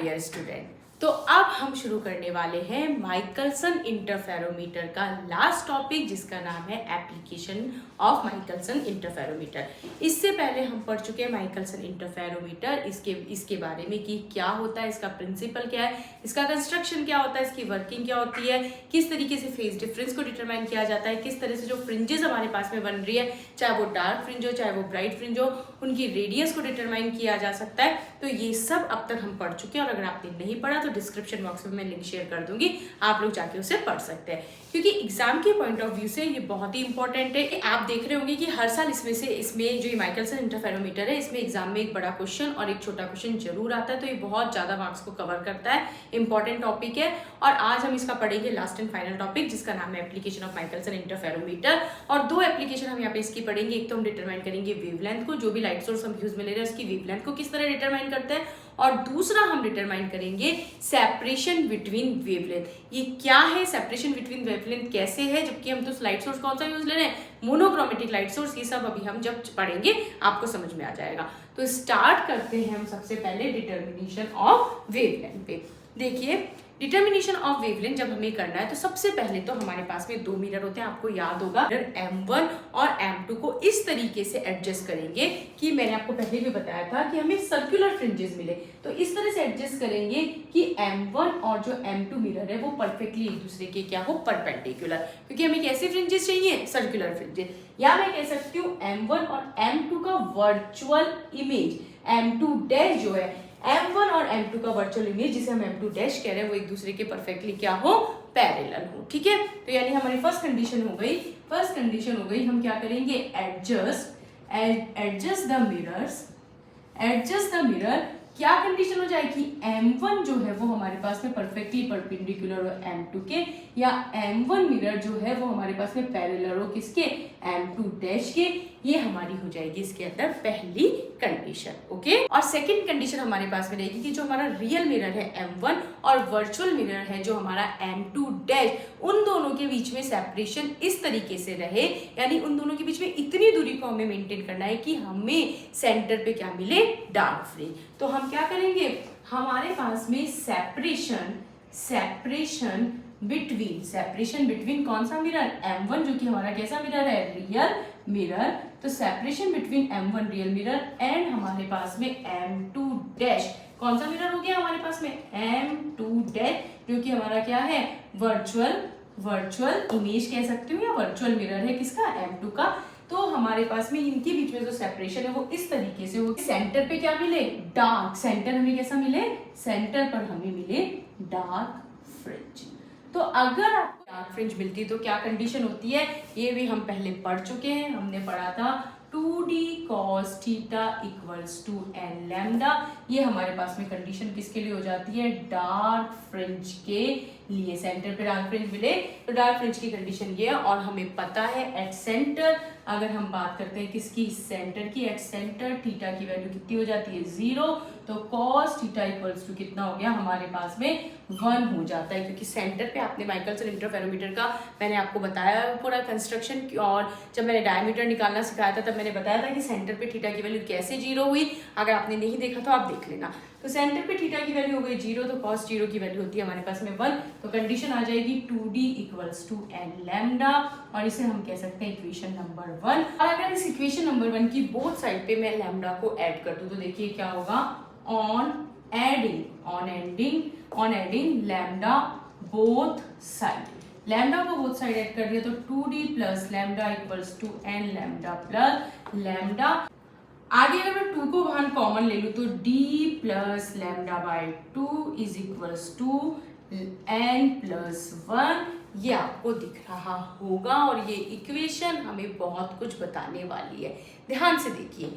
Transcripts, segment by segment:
Dear student, तो अब हम शुरू करने वाले हैं माइकलसन इंटरफेरोमीटर का लास्ट टॉपिक, जिसका नाम है एप्लीकेशन ऑफ माइकलसन इंटरफेरोमीटर। इससे पहले हम पढ़ चुके हैं माइकलसन इंटरफेरोमीटर, इसके बारे में कि क्या होता है, इसका प्रिंसिपल क्या है, इसका कंस्ट्रक्शन क्या होता है, इसकी वर्किंग क्या होती है, किस तरीके से फेज डिफरेंस को डिटरमाइन किया जाता है, किस तरह से जो फ्रिंजेस हमारे पास में बन रही है, चाहे वो डार्क फ्रिंज हो चाहे वो ब्राइट फ्रिंज हो, उनकी रेडियस को डिटरमाइन किया जा सकता है। तो ये सब अब तक हम पढ़ चुके हैं, और अगर आपने नहीं पढ़ा तो डिस्क्रिप्शन बॉक्स में मैं लिंक शेयर कर दूंगी, आप लोग जाके उसे पढ़ सकते हैं, क्योंकि एग्जाम के पॉइंट ऑफ व्यू से ये बहुत ही इंपॉर्टेंट है। आप देख रहे होंगे कि हर साल इसमें जो माइकलसन इंटरफेरोमीटर है, इसमें एग्जाम में एक बड़ा क्वेश्चन और एक छोटा क्वेश्चन जरूर आता है, तो ये बहुत ज्यादा मार्क्स को कवर करता है, इंपॉर्टेंट टॉपिक है। और आज हम इसका पढ़ेंगे लास्ट एंड फाइनल टॉपिक, जिसका नाम है एप्लीकेशन ऑफ माइकलसन इंटरफेरोमीटर। और दो एप्लीकेशन हम यहाँ पे इसकी पढ़ेंगे। एक तो हम डिटरमाइन करेंगे वेवलेंथ को, जो भी लाइट सोर्स हम यूज में ले रहे हैं उसकी वेवलेंथ को किस तरह डिटरमाइन करते हैं, और दूसरा हम डिटरमाइन करेंगे सेपरेशन बिटवीन वेवलेंथ। ये क्या है, सेपरेशन बिटवीन वेवलेंथ कैसे है, जबकि हम तो लाइट सोर्स कौन सा यूज ले रहे हैं, मोनोक्रोमेटिक लाइट सोर्स। ये सब अभी हम जब पढ़ेंगे आपको समझ में आ जाएगा। तो स्टार्ट करते हैं हम सबसे पहले डिटर्मिनेशन ऑफ वेवलेंथ पे। देखिए, डिटर्मिनेशन ऑफ वेवलेंथ जब हमें करना है तो सबसे पहले तो हमारे पास में दो मिरर होते हैं, आपको याद होगा। मिरर M1 और M2 को इस तरीके से एडजस्ट करेंगे कि मैंने आपको पहले भी बताया था कि हमें सर्कुलर फ्रिंजेस मिले, तो इस तरह से एडजस्ट करेंगे कि M1 और जो M2 मिरर है वो परफेक्टली एक दूसरे के क्या हो, परपेंडिकुलर, क्योंकि हमें कैसे फ्रिंजेस चाहिए, सर्कुलर फ्रिंजेस। या मैं कह सकती हूँ M1 और M2 का वर्चुअल इमेज, M2 डैश जो है M1 और M2 का वर्चुअल इमेज, जिसे हम M2 डैश कह रहे हैं, वो एक दूसरे के परफेक्टली क्या हो, पैरेलल हो। ठीक है, तो यानी हमारी फर्स्ट कंडीशन हो गई, हम क्या करेंगे, एडजस्ट द मिरर। क्या कंडीशन हो जाएगी, M1 जो है वो हमारे पास में परफेक्टली परपेंडिकुलर हो M2 के, या M1 मिरर जो है वो हमारे पास में पैरेलल हो किसके, M2 डैश के। ये हमारी हो जाएगी इसके अंदर पहली कंडीशन। ओके, और सेकंड कंडीशन हमारे पास में रहेगी कि जो हमारा रियल मिरर है M1 और वर्चुअल मिरर है जो हमारा M2 डैश, उन दोनों के बीच में सेपरेशन इस तरीके से रहे, यानी उन दोनों के बीच में इतनी दूरी को हमें मेंटेन करना है कि हमें सेंटर पे क्या मिले, डार्क फ्रिंज। तो हम क्या करेंगे, हमारे पास में सेपरेशन बिटवीन कौन सा मिरर, M1 जो कि हमारा कैसा मिरर है, रियल मिरर। तो separation between M1 real mirror and हमारे पास में M2 डैश, कौन सा मिरर हो गया हमारे पास में, M2 डैश, जो कि हमारा क्या है, वर्चुअल इमेज कह सकती हूँ, या वर्चुअल मिरर है किसका, M2 का। तो हमारे पास में इनके बीच में जो सेपरेशन है वो इस तरीके से हो, सेंटर पे क्या मिले, डार्क, सेंटर हमें कैसा मिले, सेंटर पर हमें मिले डार्क फ्रिंज। तो अगर आपको डार्क फ्रिंज मिलती है तो क्या कंडीशन होती है, ये भी हम पहले पढ़ चुके हैं, हमने पढ़ा था 2d cos theta equals to n lambda. ये हमारे पास में कंडीशन किसके लिए हो जाती है, डार्क फ्रिंज के लिए। सेंटर पे डार्क फ्रिंज मिले तो डार्क फ्रिंज की कंडीशन ये है, और हमें पता है एट सेंटर, अगर हम बात करते हैं किसकी, सेंटर की, एट सेंटर थीटा की वैल्यू कितनी हो जाती है, 0। तो cos थीटा इक्वल्स टू कितना हो गया हमारे पास में, 1 हो जाता है, क्योंकि सेंटर पे आपने माइकलसन इंटरफेरोमीटर का मैंने आपको बताया पूरा कंस्ट्रक्शन, और जब मैंने डायमीटर निकालना सिखाया था तब मैंने बताया था कि सेंटर पे थीटा की वैल्यू कैसे 0 हुई। अगर आपने नहीं देखा तो आप देख लेना। तो सेंटर पे थीटा की वैल्यू हो गई 0, तो cos 0 की वैल्यू होती है हमारे पास में 1। तो कंडीशन आ जाएगी 2d equals to n lambda, और इसे हम कह सकते हैं इक्वेशन नंबर 1। और अगर इस इक्वेशन नंबर 1 की बोथ साइड पे मैं लैम्डा को ऐड कर दूं तो देखिए क्या होगा, on adding lambda both side, lambda को बोथ साइड ऐड कर दिया तो 2d plus lambda equals to n lambda plus lambda. आगे अगर मैं 2 को बाहर कॉमन ले लूं तो d plus lambda by 2 is equals to n plus 1, ये आपको दिख रहा होगा। और ये इक्वेशन हमें बहुत कुछ बताने वाली है, ध्यान से देखिए।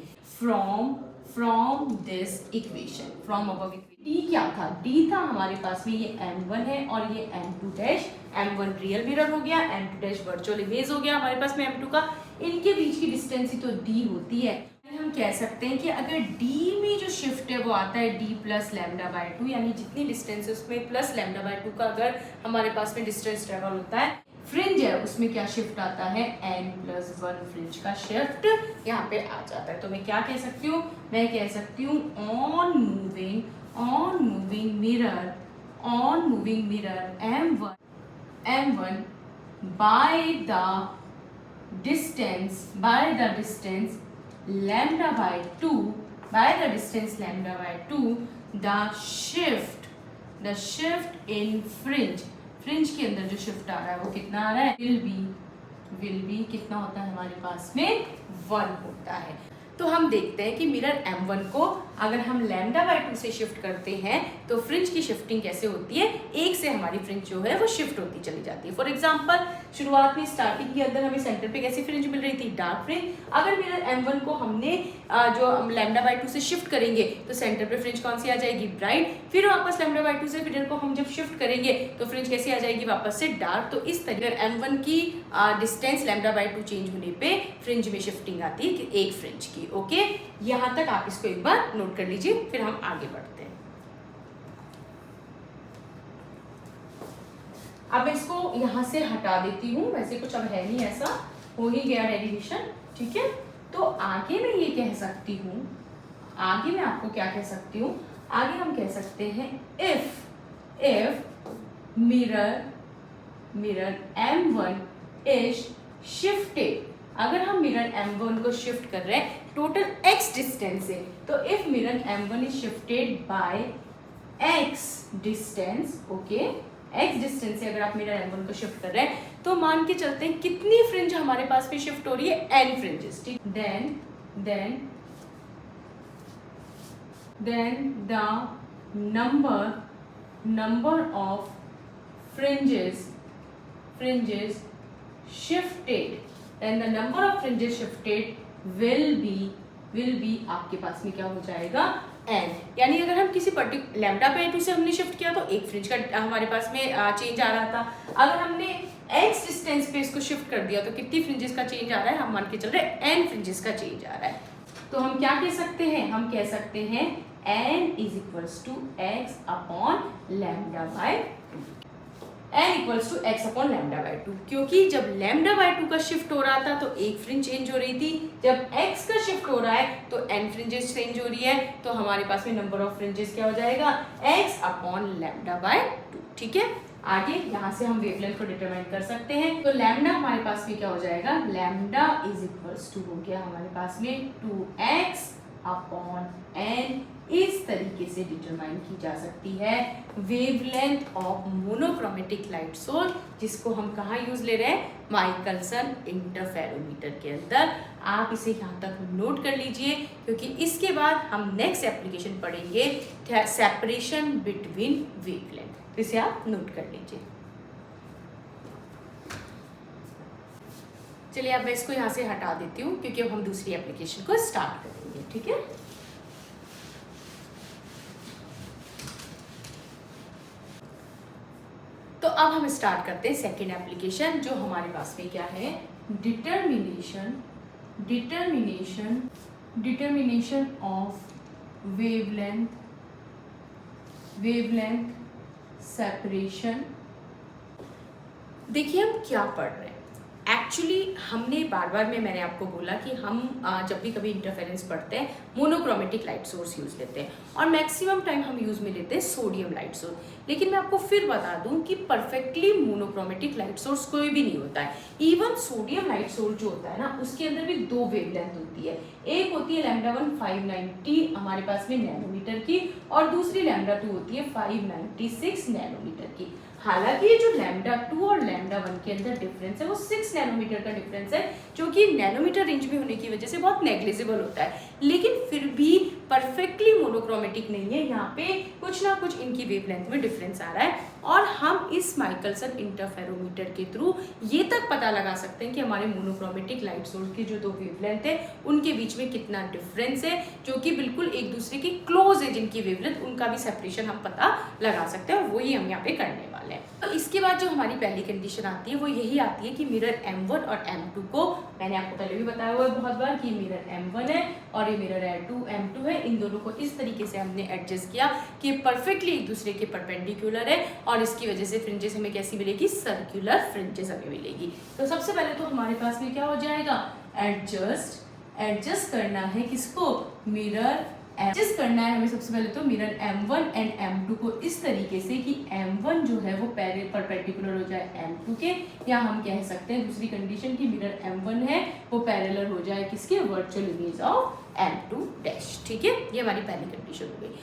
From this equation, from above d क्या था, d था हमारे पास में ये M1 है और ये M2 dash, M1 real mirror हो गया, M2 डैश वर्चुअल इमेज हो गया हमारे पास में M2 का। इनके बीच की डिस्टेंस ही तो d होती है। हम कह सकते हैं कि अगर d में जो शिफ्ट है वो आता है d प्लस लैम्डा बाय 2, यानी जितनी डिस्टेंस है उसमें प्लस लैम्डा बाय 2 का अगर हमारे पास में डिस्टेंस ट्रेवल होता है, फ्रिंज है उसमें क्या शिफ्ट आता है, n प्लस 1 फ्रिंज का शिफ्ट यहाँ पे आ जाता है। तो मैं क्या कह सकती हूँ, मैं कह सकती हूँ on moving mirror M1 by the distance lambda by 2, the shift in fringe के अंदर जो शिफ्ट आ रहा है वो कितना आ रहा है, will be कितना होता है हमारे पास में 1 होता है। तो हम देखते हैं कि मिरर M1 को अगर हम लैम्डा बाय 2 से शिफ्ट करते हैं तो फ्रिंज की शिफ्टिंग कैसे होती है, एक से हमारी फ्रिंज जो है वो शिफ्ट होती चली जाती है। फॉर एग्जांपल शुरुआत में स्टार्टिंग के अंदर हमें सेंटर पे कैसी फ्रिंज मिल रही थी, डार्क फ्रिंज। अगर मिरर M1 को हमने जो हम लैम्डा बाय 2 से शिफ्ट करेंगे तो सेंटर पे फ्रिंज कौन सी आ जाएगी, ब्राइट। फिर वापस लैम्डा बाय 2 से मिरर को हम जब शिफ्ट करेंगे तो फ्रिंज कैसी आ जाएगी, वापस से डार्क। तो इस तरह M1 की डिस्टेंस लैम्डा बाय 2 चेंज होने पे फ्रिंज में शिफ्टिंग आती है एक फ्रिंज की। ओके, यहां तक आप इसको एक बार नोट कर लीजिए, फिर हम आगे बढ़ते हैं। अब इसको यहां से हटा देती हूं, वैसे कुछ अब है नहीं, ऐसा हो ही गया डेरिवेशन, ठीक है। तो आगे मैं ये कह सकती हूं, आगे मैं आपको क्या कह सकती हूं, आगे हम कह सकते हैं if mirror M1 is shifted, अगर हम मिरर M1 को शिफ्ट कर रहे हैं टोटल x डिस्टेंस से, तो if mirror M1 is shifted by x distance, okay, x distance से अगर आप मिरर M1 को शिफ्ट कर रहे हैं तो मान के चलते हैं कितनी फ्रिंज हमारे पास में शिफ्ट हो रही है, n फ्रिंजेस, ठीक। Then the number of fringes shifted, then the number of fringes shifted will be आपके पास में क्या हो जाएगा, n। यानी अगर हम किसी पर्टिकुलर लैम्डा बाय 2 से हमने शिफ्ट किया तो एक फ्रिंज का हमारे पास में चेंज आ रहा था। अगर हमने x डिस्टेंस पे इसको शिफ्ट कर दिया तो कितनी फ्रिंजेस का चेंज आ रहा है, हम मान के चल रहे हैं n फ्रिंजेस का चेंज आ रहा है। तो हम क्या कह सकते हैं, हम कह सकते हैं n is equals to x upon lambda by 2, n equals to x upon lambda by 2, क्योंकि जब लैम्डा बाय 2 का शिफ्ट हो रहा था तो एक फ्रिंज चेंज हो रही थी, जब x का शिफ्ट हो रहा है तो n फ्रिंजेस चेंज हो रही है, तो हमारे पास में नंबर ऑफ फ्रिंजेस क्या हो जाएगा, x अपॉन लैम्डा बाय 2, ठीक है। आगे यहाँ से हम वेवलेंथ को डिटरमाइन कर सकते हैं, तो लैम्डा हमारे पास में क्या हो जाएगा, लैम्डा इज इक्वल्स टू हो गया हमारे पास में 2x अपॉन n। इस तरीके से डिटरमाइन की जा सकती है wavelength of monochromatic light source, जिसको हम कहाँ यूज ले रहे हैं, माइकलसन इंटरफेरोमीटर के अंदर। आप इसे यहाँ तक नोट कर लीजिए, क्योंकि इसके बाद हम नेक्स्ट एप्लीकेशन पढ़ेंगे सेपरेशन बिटवीन वेवलेंथ, इसे आप नोट कर लीजिए। चलिए अब मैं इसको यहाँ से हटा देती हूँ, क्योंकि अब हम दूसरी एप्लीकेशन को स्टार्ट करेंगे, ठीक है। तो अब हम स्टार्ट करते हैं सेकेंड एप्लीकेशन, जो हमारे पास में क्या है, डिटरमिनेशन ऑफ वेवलेंथ सेपरेशन। देखिए हम क्या पढ़ रहे हैं, एक्चुअली हमने बार बार में मैंने आपको बोला कि हम जब भी कभी इंटरफेरेंस पढ़ते हैं मोनोक्रोमेटिक लाइट सोर्स यूज़ लेते हैं, और मैक्सिमम टाइम हम यूज़ में लेते हैं सोडियम लाइट सोर्स। लेकिन मैं आपको फिर बता दूं कि परफेक्टली मोनोक्रोमेटिक लाइट सोर्स कोई भी नहीं होता है। इवन सोडियम लाइट सोर्स जो होता है ना, उसके अंदर भी दो वेवलेंथ होती है, एक होती है λ1 590 हमारे पास में नैनोमीटर की, और दूसरी λ2 होती है 596 नैनोमीटर की। हालांकि ये जो λ2 और λ1 के अंदर डिफरेंस है वो 6 नैनोमीटर का डिफरेंस है, जो कि नैनोमीटर रेंज में होने की वजह से बहुत नेग्लिजिबल होता है, लेकिन फिर भी परफेक्टली मोनोक्रोमेटिक नहीं है। यहाँ पे कुछ ना कुछ इनकी वेवलेंथ में डिफरेंस आ रहा है, और हम इस माइकलसन इंटरफेरोमीटर के थ्रू ये तक पता लगा सकते हैं कि हमारे मोनोक्रोमेटिक लाइट सोर्स की जो दो वेवलेंथ है उनके बीच में कितना डिफरेंस है, जो कि बिल्कुल एक दूसरे के क्लोज है जिनकी वेवलेंथ, उनका भी सेपरेशन हम पता लगा सकते हैं, और वही हम यहाँ पे करने वाले हैं। तो इसके बाद जो हमारी पहली कंडीशन आती है वो यही आती है कि मिरर M1 और M2 को, मैंने आपको पहले भी बताया हुआ है बहुत बार कि मिरर M1 है और ये मिरर M2 है, इन दोनों को इस तरीके से हमने एडजस्ट किया कि परफेक्टली एक दूसरे के परपेंडिकुलर है, और इसकी वजह से फ्रिंजेस हमें कैसी मिलेगी, सर्कुलर फ्रिंजेस हमें मिलेगी। तो सबसे पहले तो हमारे पास में क्या हो जाएगा, एडजस्ट करना है किसको, मिरर जिस करना है हमें सबसे पहले तो मिरर M1 एंड M2 को इस तरीके से कि M1 जो है वो परपेंडिकुलर हो जाए M2 के, या हम कह सकते हैं दूसरी कंडीशन की मिरर M1 है वो पैरेलल हो जाए किसके, virtual image of M2 dash. ठीक है, ये हमारी पहली कंडीशन हो गई।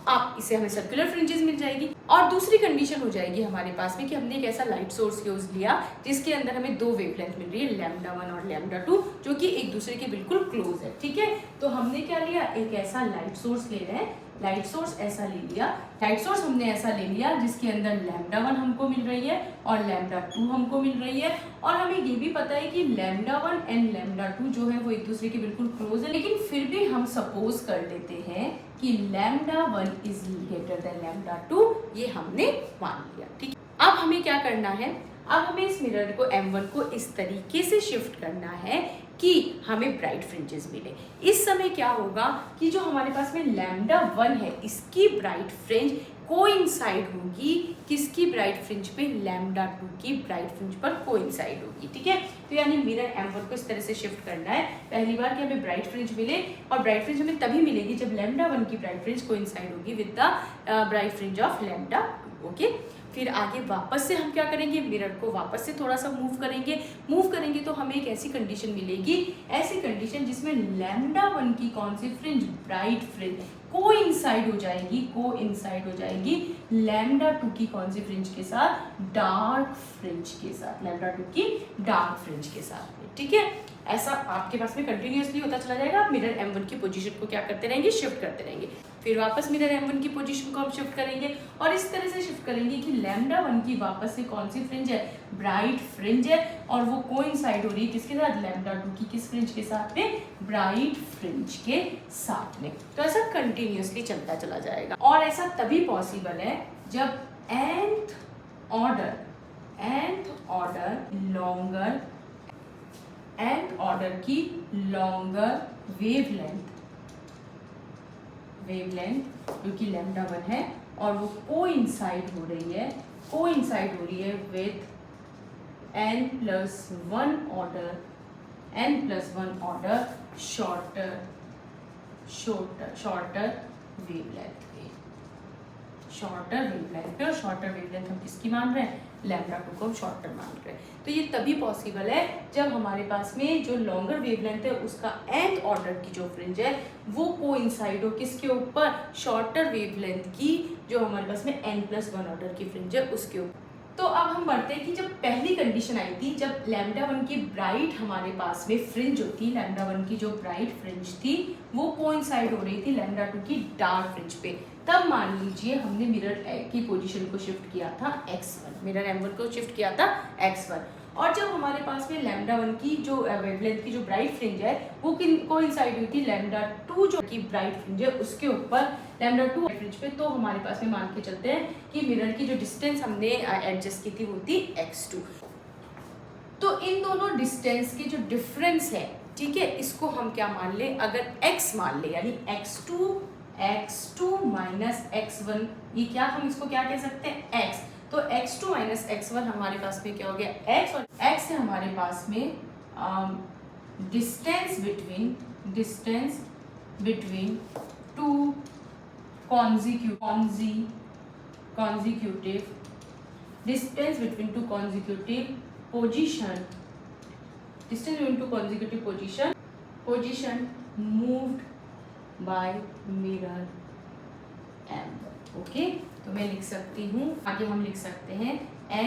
आप इसे हमें सर्कुलर फ्रिंजेस मिल जाएगी। और दूसरी कंडीशन हो जाएगी हमारे पास में कि हमने एक ऐसा लाइट सोर्स यूज लिया जिसके अंदर हमें दो वेवलेंथ मिल रही है, λ1 और λ2, जो कि एक दूसरे के बिल्कुल क्लोज है। ठीक है, तो हमने क्या लिया, एक ऐसा लाइट सोर्स ले रहे हैं, लाइट सोर्स ऐसा ले लिया, लाइट सोर्स हमने ऐसा ले लिया जिसके अंदर λ1 हमको मिल रही है और λ2 हमको मिल रही है, और हमें ये भी पता है कि λ1 एंड λ2 जो है वो एक दूसरे के बिल्कुल क्लोज है। लेकिन फिर भी हम सपोज कर लेते हैं कि λ1 इज ग्रेटर देन λ2, ये हमने मान लिया। ठीक, अब हमें क्या करना है, अब हमें इस मिरर को M1 को इस तरीके से शिफ्ट करना है कि हमें ब्राइट फ्रिंजेस मिले। इस समय क्या होगा कि जो हमारे पास में λ1 है इसकी ब्राइट फ्रिंज कोइंसाइड होगी किसकी ब्राइट फ्रिंज पे, λ2 की ब्राइट फ्रिंज पर कोइंसाइड होगी। ठीक है, तो यानी मिरर M1 को इस तरह से शिफ्ट करना है पहली बार कि हमें ब्राइट फ्रिंज मिले, और ब्राइट फ्रिंज हमें तभी मिलेगी जब λ1 की ब्राइट फ्रिंज कोइंसाइड होगी with the bright fringe of λ2। Okay, फिर आगे वापस से हम क्या करेंगे, मिरर को वापस से थोड़ा सा मूव करेंगे तो हमें एक ऐसी कंडीशन मिलेगी, ऐसी कंडीशन जिसमें λ1 की कौन सी फ्रिंज, ब्राइट फ्रिंज कोइंसाइड हो जाएगी λ2 की कौन सी फ्रिंज के साथ, डार्क फ्रिंज के साथ, λ2 की डार्क फ्रिंज के साथ में। ठीक है, ऐसा आपके पास में कंटिन्यूअसली होता चला जाएगा। आप मिरर M1 की पोजीशन को क्या करते रहेंगे, शिफ्ट करते रहेंगे, फिर वापस मिरर M1 की पोजीशन को हम शिफ्ट करेंगे और इस तरह से शिफ्ट करेंगे कि λ1 की वापस से कौन सी फ्रिंज है, ब्राइट फ्रिंज है, और वो कोइंसाइड हो रही है किसके साथ, λ2 की किस फ्रिंज के साथ में, ब्राइट फ्रिंज के साथ में। तो ऐसा कंटिन्यूअसली चलता चला जाएगा, और ऐसा तभी पॉसिबल है जब nth ऑर्डर की लॉन्गर वेवलेंथ जो कि λ1 है और वो कोइंसाइड हो रही है with n+1 order shorter wavelength पे, और शॉर्टर वेवलेंथ हम किसकी मान रहे हैं, λ2 को हम शॉर्टर मान रहे हैं। तो ये तभी पॉसिबल है जब हमारे पास में जो लॉन्गर वेवलेंथ है उसका nth ऑर्डर की जो फ्रिंज है वो कोइंसाइड हो किसके ऊपर, शॉर्टर वेवलेंथ की जो हमारे पास में n+1 ऑर्डर की फ्रिंज है उसके ऊपर। तो अब हम बढ़ते हैं कि जब पहली कंडीशन आई थी, जब λ1 की ब्राइट हमारे पास में फ्रिंज होती, λ1 की जो ब्राइट फ्रिंज थी वो कोइंसाइड हो रही थी λ2 की डार्क फ्रिंज पे, तब मान लीजिए हमने मिरर की पोजीशन को शिफ्ट किया था x1, मिरर M1 को शिफ्ट किया था x1, और जब हमारे पास में λ1 की जो वेवलेंथ की जो ब्राइट फ्रिंज है वो कोइंसाइड हुई थी λ2 जो की ब्राइट फ्रिंज है उसके ऊपर, λ2 फ्रिंज पे, तो हमारे पास में मान के चलते हैं कि मिरर की जो डिस्टेंस हमने एडजस्ट की थी वो थी x2। तो इन दोनों डिस्टेंस के जो डिफरेंस है, ठीक है, इसको हम क्या मान ले, अगर x मान ले यानी x2 माइनस x1, ये क्या हम इसको क्या कह सकते हैं, x, तो x2 माइनस x1 हमारे पास में क्या हो गया, x, और x है हमारे पास में distance between two position moved by mirror M1। Okay, तो मैं लिख सकती हूँ, आगे हम लिख सकते हैं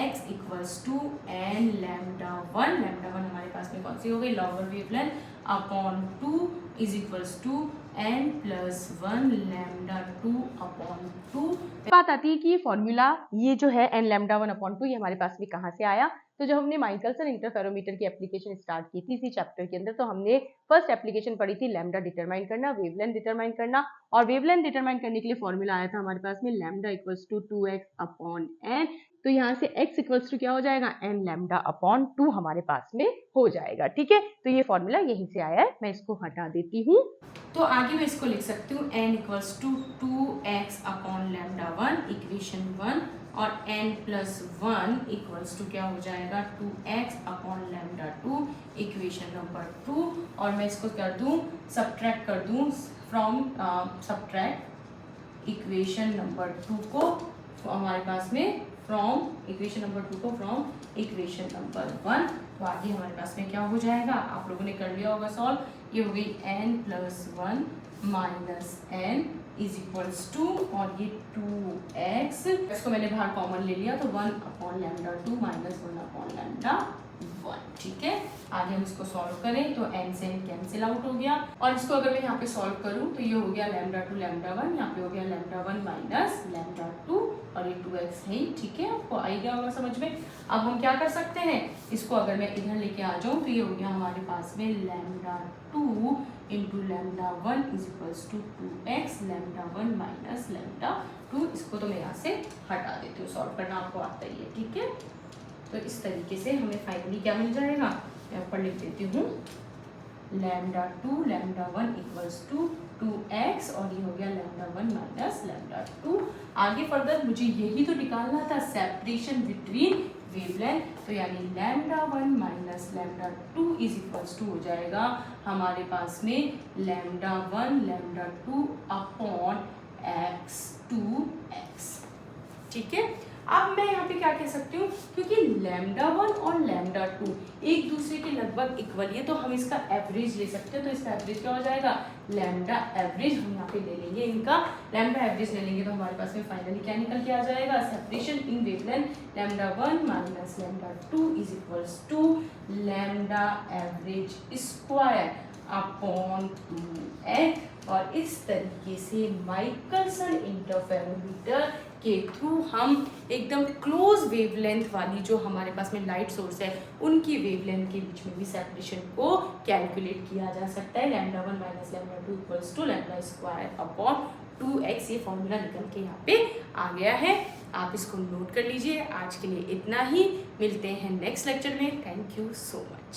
x इक्वल्स टू n λ1 हमारे पास में कौन सी हो गई, longer wavelength, upon 2 is equals to n+1 λ2 upon 2। बात आती है कि ये फॉर्मूला ये जो है n λ1 अपॉन 2 ये हमारे पास में कहाँ से आया। तो जब हमने माइकलसन इंटरफेरोमीटर की एप्लीकेशन स्टार्ट की थी इसी चैप्टर के अंदर, तो हमने फर्स्ट एप्लीकेशन पढ़ी थी लैम्डा डिटरमाइन करना, वेवलेंथ डिटरमाइन करना, और वेवलेंथ डिटरमाइन करने के लिए फॉर्मूला आया था हमारे पास में lambda equals to 2x upon n। तो यहाँ से x इक्वल्स टू क्या हो जाएगा, n लैम्डा अपॉन 2 हमारे पास में हो जाएगा। ठीक है, तो ये फॉर्मूला यहीं से आया है, मैं इसको हटा देती हूँ। तो आगे मैं इसको लिख सकती हूँ n equals to 2x upon λ1 equation 1, और n+1 इक्वल्स टू क्या हो जाएगा 2x अपॉन λ2 इक्वेशन नंबर 2, और मैं इसको कर दूं सब्ट्रैक्ट कर दूं फ्रॉम सब्ट्रैक्ट इक्वेशन नंबर 2 को हमारे पास में फ्रॉम इक्वेशन नंबर 2 को फ्रॉम इक्वेशन नंबर 1, तो आगे हमारे पास में क्या हो जाएगा, आप लोगों ने कर लिया होगा सॉल्व, ये हो गई n+1 minus n is equals to, और ये 2x, इसको मैंने बाहर कॉमन ले लिया तो 1/λ2 माइनस 1/λ1, ठीक है। आगे हम इसको सॉल्व करें तो n से n कैंसिल आउट हो गया, और इसको अगर मैं यहाँ पे सॉल्व करूँ तो ये हो गया λ2 λ1, यहाँ पे हो गया λ1 माइनस λ2, और ये 2x है, ठीक है, आपको आई गया होगा समझ में। अब हम क्या कर सकते हैं, इसको अगर मैं इधर लेके आ जाऊँ तो ये हो गया हमारे पास में λ2 into λ1 is equals to 2x λ1 minus λ2, इसको तो मैं यहाँ से हटा देती हूँ, सॉल्व करना आपको आता ही है, ठीक है। तो इस तरीके से हमें फाइनली क्या मिल जाएगा, मैं ऊपर लिख देती हूँ λ2 λ1 इक्वल्स टू 2x, और ये हो गया λ1 माइनस λ2। आगे फर्दर मुझे यही तो निकालना था, सेपरेशन बिटवीन वेवलेंथ, तो यानी λ1 माइनस λ2 इज इक्वल्स टू हो जाएगा हमारे पास में λ1 λ2 अपॉन x2x, ठीक है। अब मैं यहाँ पे क्या कह सकती हूँ, क्योंकि λ1 और λ2 एक दूसरे के लगभग इक्वल है, तो हम इसका एवरेज ले सकते हैं, तो इसका एवरेज क्या हो जाएगा, लैम्डा एवरेज हम यहाँ पे ले लेंगे, इनका लैम्डा एवरेज ले लेंगे तो हमारे पास में फाइनली क्या निकल के आ जाएगा, separation in wavelength λ1 minus λ2 is equals to lambda average square upon 2x, और इस तरीके से माइकलसन इंटरफेरोमीटर के थ्रू हम एकदम क्लोज वेवलेंथ वाली जो हमारे पास में लाइट सोर्स है उनकी वेवलेंथ के बीच में भी सेपरेशन को कैलकुलेट किया जा सकता है। λ1 minus λ2 equals to lambda square upon 2x, ये फॉर्मूला निकल के यहाँ पे आ गया है, आप इसको नोट कर लीजिए। आज के लिए इतना ही, मिलते हैं नेक्स्ट लेक्चर में। Thank you so much.